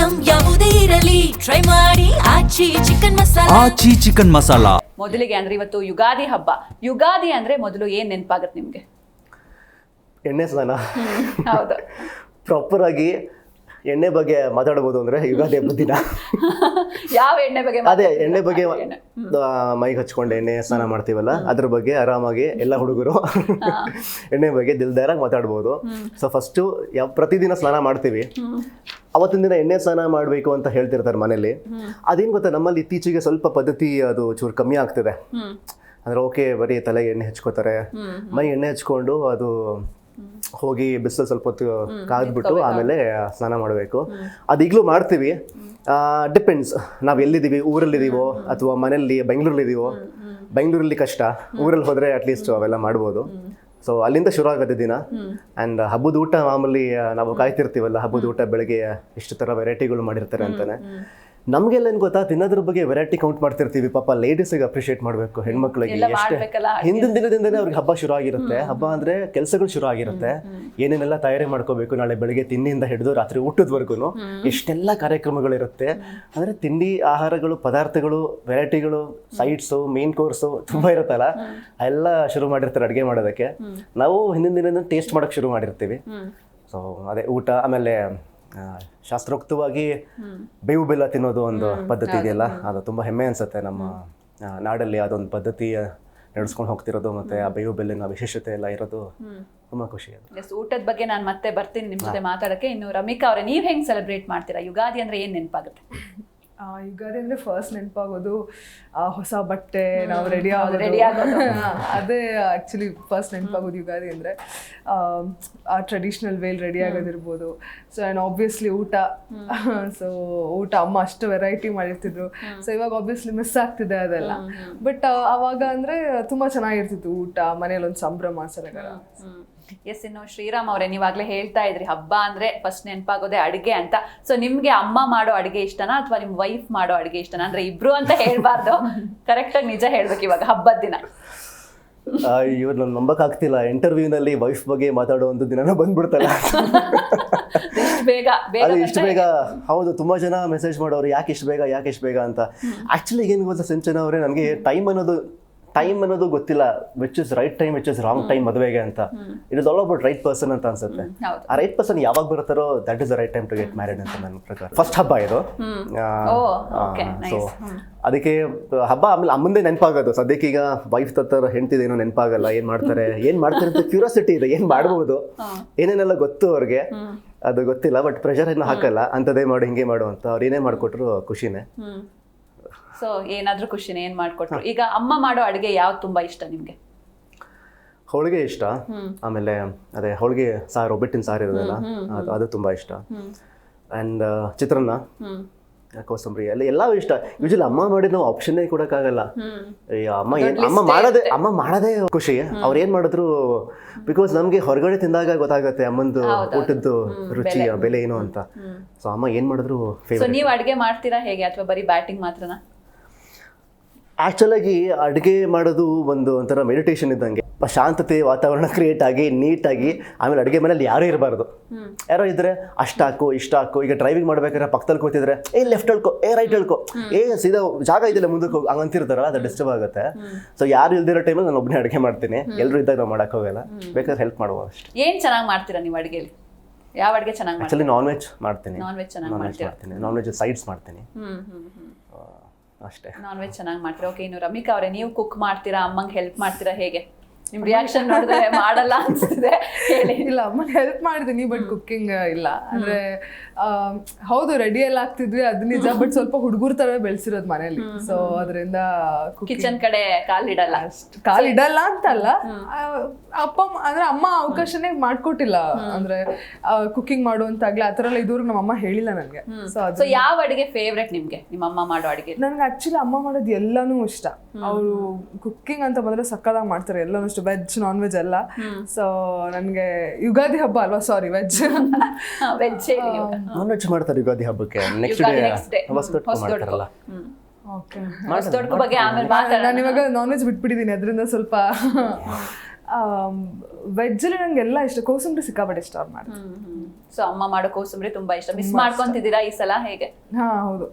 Item ಯಾವುದೇ ಇರಲಿ try ಮಾಡಿ ಆಚಿ ಚಿಕನ್ ಮಸಾಲಾ. ಆಚಿ ಚಿಕನ್ ಮಸಾಲಾ. ಮೊದಲಿಗೆ ಅಂದ್ರೆ ಇವತ್ತು ಯುಗಾದಿ ಹಬ್ಬ. ಯುಗಾದಿ ಅಂದ್ರೆ ಮೊದಲು ಏನ್ ನೆನಪಾಗತ್ತೆ ನಿಮ್ಗೆ? ಎಣ್ಣೆ ಸ್ನಾನ. ಹೌದು. ಪ್ರಾಪರ್ ಆಗಿ ಎಣ್ಣೆ ಬಗ್ಗೆ ಮಾತಾಡಬಹುದು ಅಂದ್ರೆ ಯುಗಾದಿ ಹಬ್ಬದ ದಿನ. ಯಾವ ಎಣ್ಣೆ ಬಗ್ಗೆ? ಅದೇ ಎಣ್ಣೆ ಬಗ್ಗೆ ಮೈಗೆ ಹಚ್ಕೊಂಡು ಎಣ್ಣೆ ಸ್ನಾನ ಮಾಡ್ತೀವಲ್ಲ ಅದ್ರ ಬಗ್ಗೆ ಆರಾಮಾಗಿ ಎಲ್ಲ ಹುಡುಗರು ಎಣ್ಣೆ ಬಗ್ಗೆ ದಿಲ್ದಾರಾಗಿ ಮಾತಾಡ್ಬೋದು. ಸೊ ಫಸ್ಟು ಪ್ರತಿದಿನ ಸ್ನಾನ ಮಾಡ್ತೀವಿ, ಅವತ್ತಿನ ದಿನ ಎಣ್ಣೆ ಸ್ನಾನ ಮಾಡಬೇಕು ಅಂತ ಹೇಳ್ತಿರ್ತಾರೆ ಮನೇಲಿ. ಅದೇನು ಗೊತ್ತಾ, ನಮ್ಮಲ್ಲಿ ಇತ್ತೀಚೆಗೆ ಸ್ವಲ್ಪ ಪದ್ಧತಿ ಅದು ಚೂರು ಕಮ್ಮಿ ಆಗ್ತಿದೆ. ಅಂದ್ರೆ ಓಕೆ ಬರೀ ತಲೆಗೆ ಎಣ್ಣೆ ಹಚ್ಕೋತಾರೆ, ಮೈ ಎಣ್ಣೆ ಹಚ್ಕೊಂಡು ಅದು ಹೋಗಿ ಬಿಸಿಲು ಸ್ವಲ್ಪ ಹೊತ್ತು ಕಾದ್ಬಿಟ್ಟು ಆಮೇಲೆ ಸ್ನಾನ ಮಾಡಬೇಕು. ಅದು ಈಗಲೂ ಮಾಡ್ತೀವಿ. ಡಿಪೆಂಡ್ಸ್, ನಾವು ಎಲ್ಲಿದ್ದೀವಿ, ಊರಲ್ಲಿದ್ದೀವೋ ಅಥವಾ ಮನೆಯಲ್ಲಿ ಬೆಂಗಳೂರಲ್ಲಿದ್ದೀವೋ. ಬೆಂಗಳೂರಲ್ಲಿ ಕಷ್ಟ, ಊರಲ್ಲಿ ಹೋದರೆ ಅಟ್ಲೀಸ್ಟ್ ಅವೆಲ್ಲ ಮಾಡ್ಬೋದು. ಸೊ ಅಲ್ಲಿಂದ ಶುರು ಆಗುತ್ತೆ ದಿನ. ಆ್ಯಂಡ್ ಹಬ್ಬದ ಊಟ ಮಾಮೂಲಿ ನಾವು ಕಾಯ್ತಿರ್ತೀವಲ್ಲ, ಹಬ್ಬದ ಊಟ ಬೆಳಗ್ಗೆ ಎಷ್ಟು ಥರ ವೆರೈಟಿಗಳು ಮಾಡಿರ್ತಾರೆ ಅಂತಾನೆ. ನಮಗೆಲ್ಲ ಏನು ಗೊತ್ತಾ, ತಿನ್ನೋದ್ರ ಬಗ್ಗೆ ವೆರೈಟಿ ಕೌಂಟ್ ಮಾಡ್ತಿರ್ತೀವಿ. ಪಾಪ ಲೇಡೀಸಿಗೆ ಅಪ್ರಿಷಿಯೇಟ್ ಮಾಡಬೇಕು, ಹೆಣ್ಮಕ್ಳಿಗೆ ಎಷ್ಟೇ ಹಿಂದಿನ ದಿನದಿಂದನೇ ಅವ್ರಿಗೆ ಹಬ್ಬ ಶುರು ಆಗಿರುತ್ತೆ. ಹಬ್ಬ ಅಂದರೆ ಕೆಲಸಗಳು ಶುರು ಆಗಿರುತ್ತೆ, ಏನೇನೆಲ್ಲ ತಯಾರಿ ಮಾಡ್ಕೋಬೇಕು, ನಾಳೆ ಬೆಳಗ್ಗೆ ತಿಂಡಿಯಿಂದ ಹಿಡಿದು ರಾತ್ರಿ ಊಟದವರೆಗೂ ಎಷ್ಟೆಲ್ಲ ಕಾರ್ಯಕ್ರಮಗಳಿರುತ್ತೆ. ಅಂದರೆ ತಿಂಡಿ ಆಹಾರಗಳು, ಪದಾರ್ಥಗಳು, ವೆರೈಟಿಗಳು, ಸೈಡ್ಸು, ಮೇನ್ ಕೋರ್ಸು ತುಂಬ ಇರುತ್ತಲ್ಲ, ಎಲ್ಲ ಶುರು ಮಾಡಿರ್ತಾರೆ ಅಡುಗೆ ಮಾಡೋದಕ್ಕೆ. ನಾವು ಹಿಂದಿನ ದಿನ ಟೇಸ್ಟ್ ಮಾಡೋಕ್ಕೆ ಶುರು ಮಾಡಿರ್ತೀವಿ. ಸೊ ಅದೇ ಊಟ. ಆಮೇಲೆ ಶಾಸ್ತ್ರೋಕ್ತವಾಗಿ ಬೇವು ಬೆಲ್ಲ ತಿನ್ನೋದು ಒಂದು ಪದ್ಧತಿ ಇದೆಯಲ್ಲ, ಅದು ತುಂಬ ಹೆಮ್ಮೆ ಅನಿಸುತ್ತೆ. ನಮ್ಮ ನಾಡಲ್ಲಿ ಅದೊಂದು ಪದ್ಧತಿ ನಡೆಸ್ಕೊಂಡು ಹೋಗ್ತಿರೋದು, ಮತ್ತು ಆ ಬೇವು ಬೆಲ್ಲಿನ ವಿಶೇಷತೆ ಎಲ್ಲ ಇರೋದು ತುಂಬ ಖುಷಿ. ಊಟದ ಬಗ್ಗೆ ನಾನು ಮತ್ತೆ ಬರ್ತೀನಿ ನಿಮ್ಮ ಜೊತೆ ಮಾತಾಡೋಕ್ಕೆ. ಇನ್ನು ರಮಿಕಾ ಅವರೇ, ನೀವು ಹೆಂಗೆ ಸೆಲೆಬ್ರೇಟ್ ಮಾಡ್ತೀರಾ ಯುಗಾದಿ? ಅಂದರೆ ಏನು ನೆನಪಾಗುತ್ತೆ? ಯುಗಾದಿ ಅಂದರೆ ಫಸ್ಟ್ ನೆನಪಾಗೋದು ಹೊಸ ಬಟ್ಟೆ, ನಾವು ರೆಡಿ ಆಗೋದು. ಅದೇ ಆ್ಯಕ್ಚುಲಿ ಫಸ್ಟ್ ನೆನಪಾಗೋದು ಯುಗಾದಿ ಅಂದರೆ. ಆ ಟ್ರೆಡಿಷ್ನಲ್ ವೇಲ್ ರೆಡಿ ಆಗೋದಿರ್ಬೋದು. ಸೊ ಆ್ಯಂಡ್ ಆಬ್ವಿಯಸ್ಲಿ ಊಟ. ಸೊ ಊಟ ಅಮ್ಮ ಅಷ್ಟು ವೆರೈಟಿ ಮಾಡಿರ್ತಿದ್ರು. ಸೊ ಇವಾಗ ಆಬ್ವಿಯಸ್ಲಿ ಮಿಸ್ ಆಗ್ತಿದೆ ಅದೆಲ್ಲ. ಬಟ್ ಆವಾಗ ಅಂದರೆ ತುಂಬ ಚೆನ್ನಾಗಿರ್ತಿತ್ತು ಊಟ, ಮನೇಲಿ ಒಂದು ಸಂಭ್ರಮ ಸಡಗರ. ಎಸ್, ಇನ್ನು ಶ್ರೀರಾಮ್ ಅವರೇ, ನೀವಾಗಲೇ ಹೇಳ್ತಾ ಇದ್ರಿ ಹಬ್ಬ ಅಂದರೆ ಫಸ್ಟ್ ನೆನಪಾಗೋದೇ ಅಡುಗೆ ಅಂತ. ಸೊ ನಿಮಗೆ ಅಮ್ಮ ಮಾಡೋ ಅಡುಗೆ ಇಷ್ಟನಾ ಅಥವಾ ನಿಮ್ಮ ವೈಫ್ ಮಾಡೋ ಅಡುಗೆ ಇಷ್ಟನಾ? ಅಂದರೆ ಇಬ್ರು ಅಂತ ಹೇಳ್ಬಾರ್ದು, ಕರೆಕ್ಟಾಗಿ ನಿಜ ಹೇಳ್ಬೇಕು ಇವಾಗ ಹಬ್ಬದ ದಿನ. ಇವ್ರು ನಾನು ನಂಬಕ್ಕಾಗ್ತಿಲ್ಲ, ಇಂಟರ್ವ್ಯೂನಲ್ಲಿ ವೈಫ್ ಬಗ್ಗೆ ಮಾತಾಡೋ ಒಂದು ದಿನನೂ ಬಂದ್ಬಿಡ್ತಲ್ಲ ಇಷ್ಟು ಬೇಗ. ಹೌದು, ತುಂಬ ಜನ ಮೆಸೇಜ್ ಮಾಡೋರು, ಯಾಕೆ ಇಷ್ಟು ಬೇಗ ಅಂತ. ಆ್ಯಕ್ಚುಲಿ ಏನು ಗೊತ್ತಾ ಸಿಂಚನ ಅವರೇ, ನನಗೆ ಟೈಮ್ ಅನ್ನೋದು ಗೊತ್ತಿಲ್ಲ. Which is right time, which is wrong time ಮದುವೆಗೆ ಅಂತ. It is all about right person ಅಂತ ಅನ್ಸುತ್ತೆ. ಆ ರೈಟ್ ಪರ್ಸನ್ ಯಾವಾಗ ಬರ್ತಾರೋ that is the right time to get married ಅಂತ ನನ್ನ ಪ್ರಕಾರ. ಫಸ್ಟ್ ಹಬ್ಬ ಇದು. ಸೊ ಅದಕ್ಕೆ ಹಬ್ಬ ಆಮೇಲೆ ಅಮ್ಮಂದೇ ನೆನಪಾಗೋದು. ಸದ್ಯಕ್ಕೆ ಈಗ ವೈಫ್ ತತ್ತರ ಹೆಂಡ್ತಿದೇನೋ ನೆನಪಾಗಲ್ಲ. ಏನ್ ಮಾಡ್ತಾರೆ ಅಂತ ಕ್ಯೂರಿಯಾಸಿಟಿ ಇದೆ, ಏನ್ ಮಾಡ್ಬೋದು, ಏನೇನೆಲ್ಲ ಗೊತ್ತು ಅವ್ರಿಗೆ, ಅದು ಗೊತ್ತಿಲ್ಲ. ಬಟ್ ಪ್ರೆಷರ್ ಏನು ಹಾಕಲ್ಲ, ಅಂಥದ್ದೇ ಮಾಡು ಹಿಂಗೆ ಮಾಡು ಅಂತ. ಅವ್ರು ಏನೇ ಮಾಡಿಕೊಟ್ರು ಖುಷಿನೇ. ಸೊ ಏನಾದ್ರೂ ಖುಷಿನೇ ಏನ್ ಮಾಡ್ಕೊಟ್ರು. ಈಗ ಅಮ್ಮ ಮಾಡೋ ಅಡುಗೆ ಯಾವ್ದು ತುಂಬಾ ಇಷ್ಟ ನಿಮ್ಗೆ? ಹೋಳಿಗೆ ಇಷ್ಟ. ಆಮೇಲೆ ಅದೇ ಹೋಳಿಗೆ ಸಾರು, ಒಬ್ಬಟ್ಟಿನ ಸಾರು ಇರೋದಲ್ಲ, ಅದು ತುಂಬಾ ಇಷ್ಟ. ಆ್ಯಂಡ್ ಚಿತ್ರಾನ್ನ, ಕೋಸಂಬರಿ ಎಲ್ಲ ಇಷ್ಟ. ಯೂಶಲಿ ಅಮ್ಮ ಮಾಡಿದ ನಾವು ಆಪ್ಷನ್ನೇ ಕೊಡೋಕ್ಕಾಗಲ್ಲ. ಅಮ್ಮ ಮಾಡೋದೇ ಖುಷಿ. ಅವ್ರು ಏನ್ ಮಾಡಿದ್ರು, ಬಿಕಾಸ್ ನಮ್ಗೆ ಹೊರಗಡೆ ತಿಂದಾಗ ಗೊತ್ತಾಗತ್ತೆ ಅಮ್ಮಂದು ಊಟದ್ದು ರುಚಿ, ಬೆಲೆ ಏನು ಅಂತ. ಸೊ ಅಮ್ಮ ಏನ್ ಮಾಡಿದ್ರು ಫೇವರೇಟ್. ನೀವು ಅಡುಗೆ ಮಾಡ್ತೀರಾ ಹೇಗೆ, ಅಥವಾ ಬರೀ ಬ್ಯಾಟಿಂಗ್ ಮಾತ್ರನಾ? ಆ್ಯಕ್ಚುಲಾಗಿ ಅಡುಗೆ ಮಾಡೋದು ಒಂಥರ ಮೆಡಿಟೇಷನ್ ಇದ್ದಂಗೆ. ಶಾಂತತೆ ವಾತಾವರಣ ಕ್ರಿಯೇಟ್ ಆಗಿ ನೀಟಾಗಿ. ಆಮೇಲೆ ಅಡುಗೆ ಮನೇಲಿ ಯಾರೂ ಇರಬಾರ್ದು. ಯಾರೋ ಇದ್ರೆ ಅಷ್ಟು ಹಾಕು ಇಷ್ಟು ಹಾಕು. ಈಗ ಡ್ರೈವಿಂಗ್ ಮಾಡ್ಬೇಕಾದ್ರೆ ಪಕ್ಕದಲ್ಲಿ ಕೂತಿದ್ರೆ ಲೆಫ್ಟ್ ಹೇಳ್ಕೊ, ರೈಟ್ ಹೇಳ್ಕೊ, ಸೀದಾ ಜಾಗ ಇದೆಯಲ್ಲ ಮುಂದಕ್ಕೆ ಹೋಗಿ ಹಂಗಂತಿರ್ತಾರಲ್ಲ, ಅದು ಡಿಸ್ಟರ್ಬ್ ಆಗುತ್ತೆ. ಸೊ ಯಾರು ಇಲ್ದಿರೋ ಟೈಮಲ್ಲಿ ನಾನು ಒಬ್ಬನೇ ಅಡುಗೆ ಮಾಡ್ತೀನಿ. ಎಲ್ಲರೂ ಇದ್ದಾಗ ನಾವು ಮಾಡೋಕೆ ಹೋಗಲ್ಲ, ಬೇಕಾದ್ರೆ ಹೆಲ್ಪ್ ಮಾಡುವ ಅಷ್ಟೇ. ಏನು ಚೆನ್ನಾಗಿ ಮಾಡ್ತೀರಾ ನೀವು ಅಡುಗೆಲಿ? ಯಾವ ಅಡುಗೆ ಚೆನ್ನಾಗಿ ಮಾಡ್ತೀರಾ? ಆ್ಯಕ್ಚುಲಿ ನಾನ್ ವೆಜ್ ಮಾಡ್ತೀನಿ. ನಾನ್ ವೆಜ್ ಸೈಡ್ಸ್ ಮಾಡ್ತೀನಿ ಅಷ್ಟೇ. ನಾನ್ ವೆಜ್ ಚೆನ್ನಾಗಿ ಮಾಡ್ತೀರಾ. ಓಕೆ, ಇನ್ನು ರಮಿಕಾ ಅವರೇ, ನೀವು ಕುಕ್ ಮಾಡ್ತೀರಾ, ಅಮ್ಮಂಗೆ ಹೆಲ್ಪ್ ಮಾಡ್ತೀರಾ ಹೇಗೆ? ನಿಮ್ ರಿಯಾಕ್ಷನ್ ನೋಡಿದ್ರೆ ಮಾಡಲ್ಲ ಅನ್ಸ್ತಿದೆ. ಇಲ್ಲ, ಅಮ್ಮನ ಹೆಲ್ಪ್ ಮಾಡ್ತೀನಿ, ಬಟ್ ಕುಕ್ಕಿಂಗ್ ಇಲ್ಲ. ಅಂದ್ರೆ ಹೌದು ರೆಡಿ ಎಲ್ಲ ಆಗ್ತಿದ್ವಿ, ಅದು ನಿಜ. ಬಟ್ ಸ್ವಲ್ಪ ಹುಡುಗರ ತರ ಬೆಳೆಸಿರೋದು ಮನೇಲಿ. ಸೊ ಅದರಿಂದ ಕಿಚನ್ ಕಡೆ ಕಾಲಿಡಲ್ಲ ಅಂತಲ್ಲ, ಅಪ್ಪ ಅಂದ್ರೆ ಅಮ್ಮ ಅವಕಾಶನೇ ಮಾಡ್ಕೊಟ್ಟಿಲ್ಲ. ಅಂದ್ರೆ ಕುಕಿಂಗ್ ಮಾಡುವಂತಾಗ್ಲಿ ಆ ತರ ಎಲ್ಲ ಇದುವರೆಗೂ ನಮ್ಮ ಅಮ್ಮ ಹೇಳಿಲ್ಲ ನನಗೆ. ಸೊ ಯಾವ ಅಡಿಗೆ ಫೇವ್ರೆಟ್ ನಿಮ್ಗೆ, ನಿಮ್ಮ ಅಮ್ಮ ಮಾಡೋ ಅಡಿಗೆ? ನನ್ಗೆ ಆಕ್ಚುಲಿ ಅಮ್ಮ ಮಾಡೋದು ಎಲ್ಲಾನು ಇಷ್ಟ. ಅವರು ಕುಕ್ಕಿಂಗ್ ಅಂತ ಬಂದ್ರೆ ಸಕ್ಕದಾಗಿ ಮಾಡ್ತಾರೆ, ಎಲ್ಲಾನು ಇಷ್ಟ, ವೆಜ್ ನಾನ್ ವೆಜ್ ಎಲ್ಲ. ಸೊ ನನ್ಗೆ ಯುಗಾದಿ ಹಬ್ಬ ಅಲ್ವಾ, ಸಾರಿ ವೆಜ್ ನಾನ್ ವೆಜ್ ಮಾಡ್ತಾರೆ ಯುಗಾದಿ ಹಬ್ಬಕ್ಕೆ. ನೆಕ್ಸ್ಟ್ ಡೇ ಮಾಡ್ತಾರಲ್ಲ. ನಾನು ಇವಾಗ ನಾನ್ ವೆಜ್ ಬಿಟ್ಬಿಟ್ಟಿದ್ದೀನಿ, ಅದರಿಂದ ಸ್ವಲ್ಪ ವೆಜ್ಜಲ್ಲಿ ನಂಗೆ ಎಲ್ಲ ಇಷ್ಟ. ಕೋಸಂಬರಿ ಸಿಕ್ಕಾಪಟ್ಟೆ ಇಷ್ಟ ಅವ್ರು ಮಾಡ್ತಾರೆ. ಸೊ ಅಮ್ಮ ಮಾಡೋ ಕೋಸಂಬರಿ ತುಂಬಾ ಇಷ್ಟ. ಮಿಸ್ ಮಾಡ್ಕೊಂತಿದ್ದೀರಾ ಈ ಸಲ ಹೇಗೆ? ಹಾ ಹೌದು.